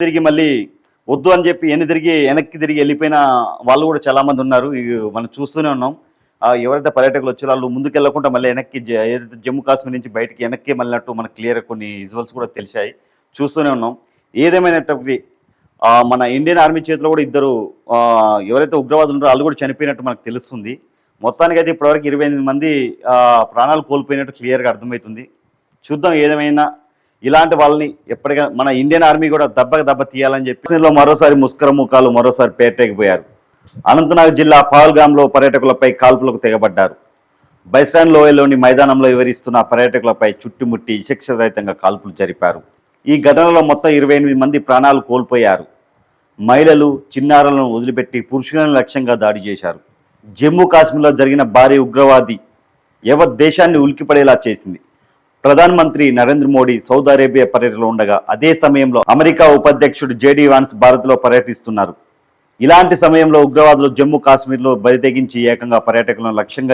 తిరిగి మళ్ళీ వద్దు అని చెప్పి వెనక్కి తిరిగి వెళ్ళిపోయిన వాళ్ళు కూడా చాలా మంది ఉన్నారు. మనం చూస్తూనే ఉన్నాం. ఎవరైతే పర్యాటకులు వచ్చారో వాళ్ళు ముందుకు వెళ్ళకుండా మళ్ళీ వెనక్కి ఏదైతే జమ్మూ కాశ్మీర్ నుంచి బయటికి వెనక్కి మళ్ళినట్టు మనకు క్లియర్ కొన్ని విజువల్స్ కూడా తెలిసాయి, చూస్తూనే ఉన్నాం. ఏదేమైనప్పటికీ మన ఇండియన్ ఆర్మీ చేతిలో కూడా ఇద్దరు ఎవరైతే ఉగ్రవాదులు ఉన్నారో వాళ్ళు కూడా చనిపోయినట్టు మనకు తెలుస్తుంది. మొత్తానికి అయితే ఇప్పటివరకు 28 మంది ప్రాణాలు కోల్పోయినట్టు క్లియర్గా అర్థమవుతుంది. చూద్దాం. ఏదేమైనా ఇలాంటి వాళ్ళని ఎప్పటికైనా మన ఇండియన్ ఆర్మీ కూడా దెబ్బ తీయాలని చెప్పి మరోసారి ముస్కర ముఖాలు మరోసారి పేటరేగిపోయారు. అనంతనాగ్ జిల్లా పహల్గామ్లో పర్యాటకులపై కాల్పులకు తెగబడ్డారు. బైస్టాండ్ లోయలోని మైదానంలో వివరిస్తున్న పర్యాటకులపై చుట్టుముట్టి విచక్షణరహితంగా కాల్పులు జరిపారు. ఈ ఘటనలో మొత్తం 28 మంది ప్రాణాలు కోల్పోయారు. మహిళలు, చిన్నారులను వదిలిపెట్టి పురుషులను లక్ష్యంగా దాడి చేశారు. జమ్మూ కాశ్మీర్లో జరిగిన భారీ ఉగ్రవాది యావత్ దేశాన్ని ఉలిక్కిపడేలా చేసింది. ప్రధానమంత్రి నరేంద్ర మోడీ సౌదీ అరేబియా పర్యటనలో ఉండగా అదే సమయంలో అమెరికా ఉపాధ్యక్షుడు జేడీ వాన్స్ భారత్లో పర్యటిస్తున్నారు. ఇలాంటి సమయంలో ఉగ్రవాదులు జమ్మూ కాశ్మీర్లో బరితెగించి ఏకంగా పర్యాటకులను లక్ష్యంగా